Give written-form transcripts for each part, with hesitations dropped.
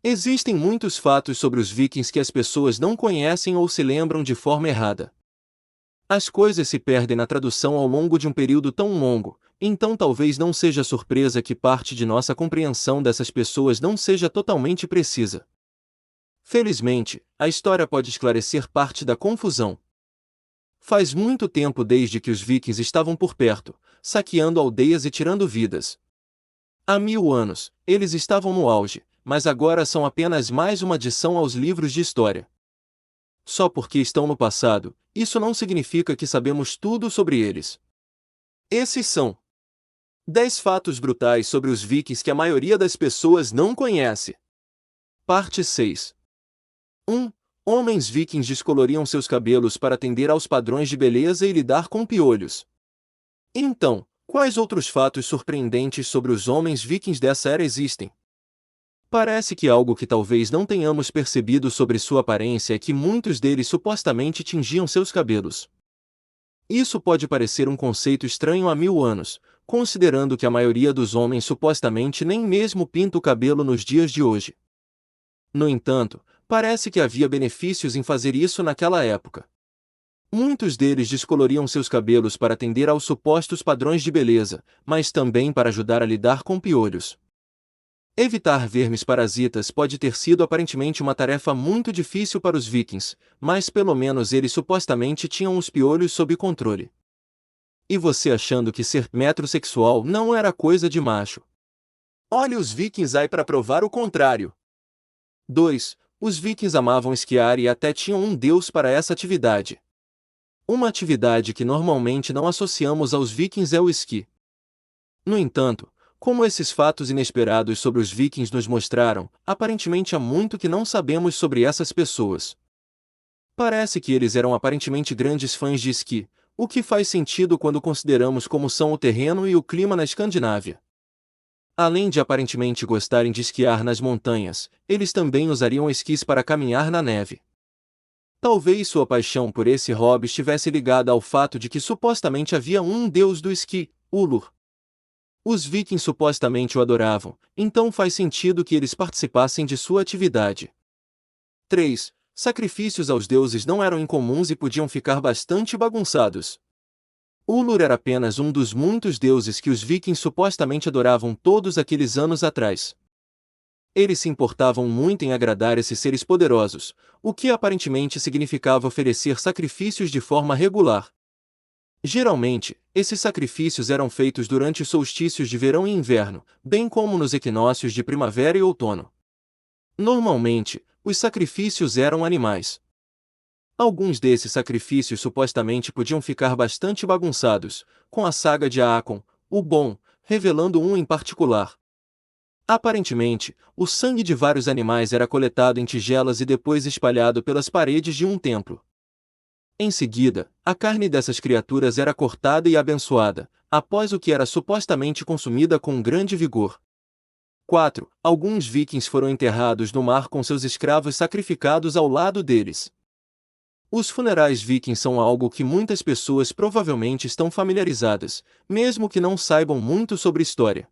Existem muitos fatos sobre os vikings que as pessoas não conhecem ou se lembram de forma errada. As coisas se perdem na tradução ao longo de um período tão longo, então talvez não seja surpresa que parte de nossa compreensão dessas pessoas não seja totalmente precisa. Felizmente, a história pode esclarecer parte da confusão. Faz muito tempo desde que os vikings estavam por perto, saqueando aldeias e tirando vidas. Há 1000 anos, eles estavam no auge, mas agora são apenas mais uma adição aos livros de história. Só porque estão no passado, isso não significa que sabemos tudo sobre eles. Esses são 10 fatos brutais sobre os vikings que a maioria das pessoas não conhece. Parte 6. 1. Homens vikings descoloriam seus cabelos para atender aos padrões de beleza e lidar com piolhos. Então, quais outros fatos surpreendentes sobre os homens vikings dessa era existem? Parece que algo que talvez não tenhamos percebido sobre sua aparência é que muitos deles supostamente tingiam seus cabelos. Isso pode parecer um conceito estranho há 1000 anos, considerando que a maioria dos homens supostamente nem mesmo pinta o cabelo nos dias de hoje. No entanto, parece que havia benefícios em fazer isso naquela época. Muitos deles descoloriam seus cabelos para atender aos supostos padrões de beleza, mas também para ajudar a lidar com piolhos. Evitar vermes parasitas pode ter sido aparentemente uma tarefa muito difícil para os vikings, mas pelo menos eles supostamente tinham os piolhos sob controle. E você achando que ser metrosexual não era coisa de macho? Olhe os vikings aí para provar o contrário. 2. Os vikings amavam esquiar e até tinham um deus para essa atividade. Uma atividade que normalmente não associamos aos vikings é o esqui. No entanto, como esses fatos inesperados sobre os vikings nos mostraram, aparentemente há muito que não sabemos sobre essas pessoas. Parece que eles eram aparentemente grandes fãs de esqui, o que faz sentido quando consideramos como são o terreno e o clima na Escandinávia. Além de aparentemente gostarem de esquiar nas montanhas, eles também usariam esquis para caminhar na neve. Talvez sua paixão por esse hobby estivesse ligada ao fato de que supostamente havia um deus do esqui, Ulur. Os vikings supostamente o adoravam, então faz sentido que eles participassem de sua atividade. 3. Sacrifícios aos deuses não eram incomuns e podiam ficar bastante bagunçados. Ulur era apenas um dos muitos deuses que os vikings supostamente adoravam todos aqueles anos atrás. Eles se importavam muito em agradar esses seres poderosos, o que aparentemente significava oferecer sacrifícios de forma regular. Geralmente, esses sacrifícios eram feitos durante os solstícios de verão e inverno, bem como nos equinócios de primavera e outono. Normalmente, os sacrifícios eram animais. Alguns desses sacrifícios supostamente podiam ficar bastante bagunçados, com a saga de Aacon, o Bom, revelando um em particular. Aparentemente, o sangue de vários animais era coletado em tigelas e depois espalhado pelas paredes de um templo. Em seguida, a carne dessas criaturas era cortada e abençoada, após o que era supostamente consumida com grande vigor. 4. Alguns vikings foram enterrados no mar com seus escravos sacrificados ao lado deles. Os funerais vikings são algo que muitas pessoas provavelmente estão familiarizadas, mesmo que não saibam muito sobre história.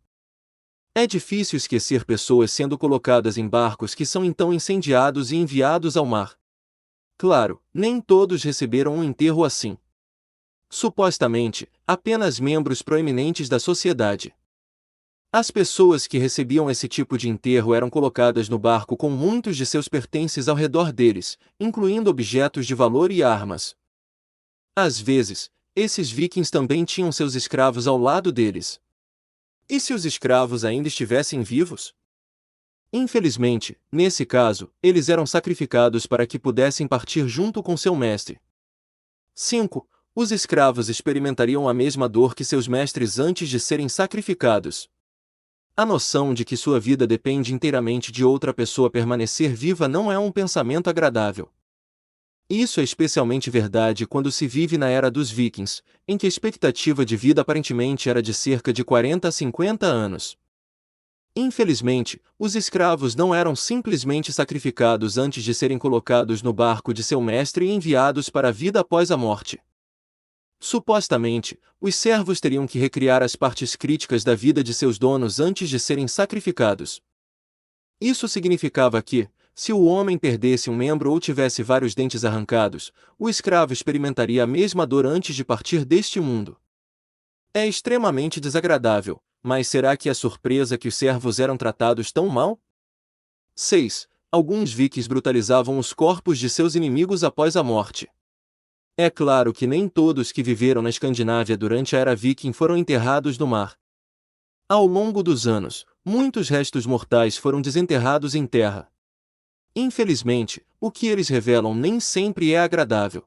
É difícil esquecer pessoas sendo colocadas em barcos que são então incendiados e enviados ao mar. Claro, nem todos receberam um enterro assim. Supostamente, apenas membros proeminentes da sociedade. As pessoas que recebiam esse tipo de enterro eram colocadas no barco com muitos de seus pertences ao redor deles, incluindo objetos de valor e armas. Às vezes, esses vikings também tinham seus escravos ao lado deles. E se os escravos ainda estivessem vivos? Infelizmente, nesse caso, eles eram sacrificados para que pudessem partir junto com seu mestre. 5. Os escravos experimentariam a mesma dor que seus mestres antes de serem sacrificados. A noção de que sua vida depende inteiramente de outra pessoa permanecer viva não é um pensamento agradável. Isso é especialmente verdade quando se vive na era dos vikings, em que a expectativa de vida aparentemente era de cerca de 40 a 50 anos. Infelizmente, os escravos não eram simplesmente sacrificados antes de serem colocados no barco de seu mestre e enviados para a vida após a morte. Supostamente, os servos teriam que recriar as partes críticas da vida de seus donos antes de serem sacrificados. Isso significava que, se o homem perdesse um membro ou tivesse vários dentes arrancados, o escravo experimentaria a mesma dor antes de partir deste mundo. É extremamente desagradável, mas será que é surpresa que os servos eram tratados tão mal? 6. Alguns vikings brutalizavam os corpos de seus inimigos após a morte. É claro que nem todos que viveram na Escandinávia durante a era viking foram enterrados no mar. Ao longo dos anos, muitos restos mortais foram desenterrados em terra. Infelizmente, o que eles revelam nem sempre é agradável.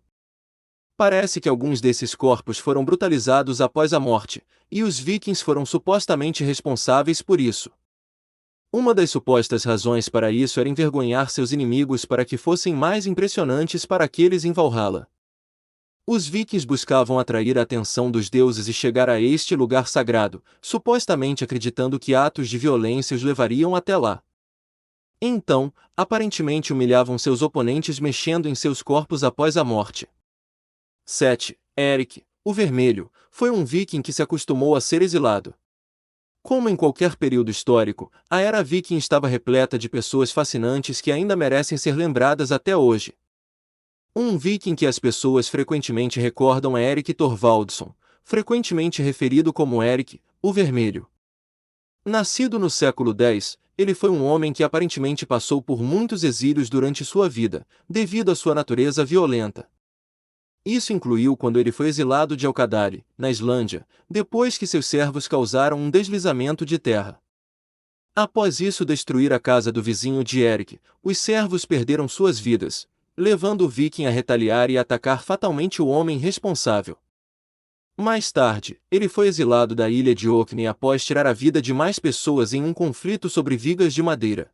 Parece que alguns desses corpos foram brutalizados após a morte, e os vikings foram supostamente responsáveis por isso. Uma das supostas razões para isso era envergonhar seus inimigos para que fossem mais impressionantes para aqueles em Valhalla. Os vikings buscavam atrair a atenção dos deuses e chegar a este lugar sagrado, supostamente acreditando que atos de violência os levariam até lá. Então, aparentemente humilhavam seus oponentes mexendo em seus corpos após a morte. 7. Eric, o Vermelho, foi um viking que se acostumou a ser exilado. Como em qualquer período histórico, a era viking estava repleta de pessoas fascinantes que ainda merecem ser lembradas até hoje. Um viking que as pessoas frequentemente recordam é Eric Thorvaldsson, frequentemente referido como Eric, o Vermelho. Nascido no século X, ele foi um homem que aparentemente passou por muitos exílios durante sua vida, devido à sua natureza violenta. Isso incluiu quando ele foi exilado de Alcadari, na Islândia, depois que seus servos causaram um deslizamento de terra. Após isso destruir a casa do vizinho de Eric, os servos perderam suas vidas, levando o viking a retaliar e atacar fatalmente o homem responsável. Mais tarde, ele foi exilado da ilha de Orkney após tirar a vida de mais pessoas em um conflito sobre vigas de madeira.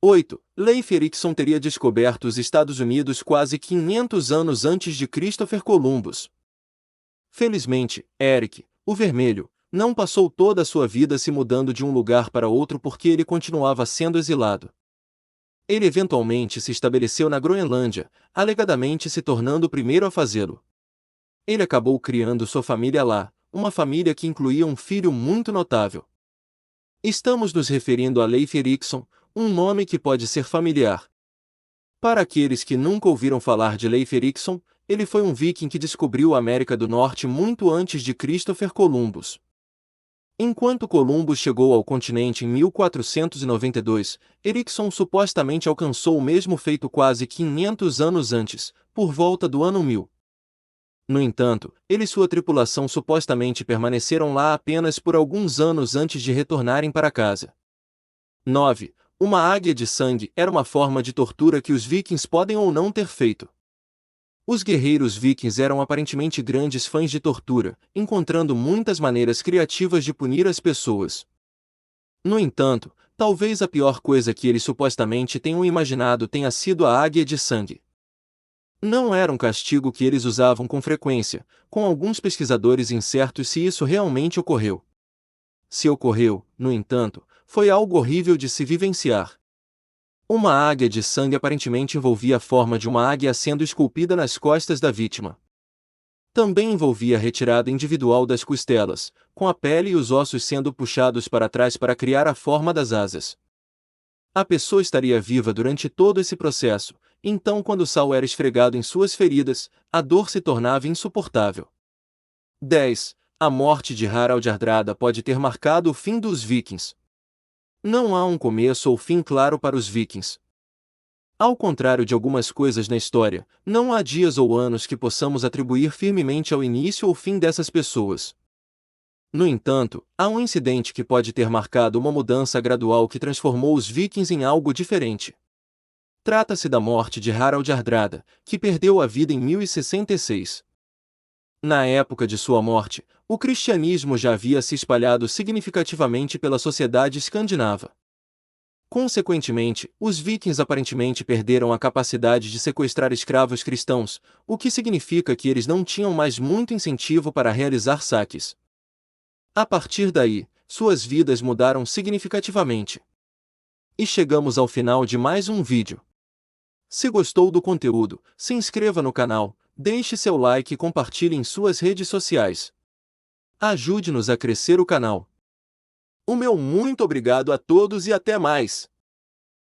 8. Leif Erikson teria descoberto os Estados Unidos quase 500 anos antes de Christopher Columbus. Felizmente, Eric, o Vermelho, não passou toda a sua vida se mudando de um lugar para outro porque ele continuava sendo exilado. Ele eventualmente se estabeleceu na Groenlândia, alegadamente se tornando o primeiro a fazê-lo. Ele acabou criando sua família lá, uma família que incluía um filho muito notável. Estamos nos referindo a Leif Erikson, um nome que pode ser familiar. Para aqueles que nunca ouviram falar de Leif Erikson, ele foi um viking que descobriu a América do Norte muito antes de Christopher Columbus. Enquanto Columbus chegou ao continente em 1492, Erikson supostamente alcançou o mesmo feito quase 500 anos antes, por volta do ano 1000. No entanto, ele e sua tripulação supostamente permaneceram lá apenas por alguns anos antes de retornarem para casa. 9. Uma águia de sangue era uma forma de tortura que os vikings podem ou não ter feito. Os guerreiros vikings eram aparentemente grandes fãs de tortura, encontrando muitas maneiras criativas de punir as pessoas. No entanto, talvez a pior coisa que eles supostamente tenham imaginado tenha sido a águia de sangue. Não era um castigo que eles usavam com frequência, com alguns pesquisadores incertos se isso realmente ocorreu. Se ocorreu, no entanto, foi algo horrível de se vivenciar. Uma águia de sangue aparentemente envolvia a forma de uma águia sendo esculpida nas costas da vítima. Também envolvia a retirada individual das costelas, com a pele e os ossos sendo puxados para trás para criar a forma das asas. A pessoa estaria viva durante todo esse processo, então quando o sal era esfregado em suas feridas, a dor se tornava insuportável. 10. A morte de Harald Hardrada pode ter marcado o fim dos vikings. Não há um começo ou fim claro para os vikings. Ao contrário de algumas coisas na história, não há dias ou anos que possamos atribuir firmemente ao início ou fim dessas pessoas. No entanto, há um incidente que pode ter marcado uma mudança gradual que transformou os vikings em algo diferente. Trata-se da morte de Harald Hardrada, que perdeu a vida em 1066. Na época de sua morte, o cristianismo já havia se espalhado significativamente pela sociedade escandinava. Consequentemente, os vikings aparentemente perderam a capacidade de sequestrar escravos cristãos, o que significa que eles não tinham mais muito incentivo para realizar saques. A partir daí, suas vidas mudaram significativamente. E chegamos ao final de mais um vídeo. Se gostou do conteúdo, se inscreva no canal, deixe seu like e compartilhe em suas redes sociais. Ajude-nos a crescer o canal. O meu muito obrigado a todos e até mais!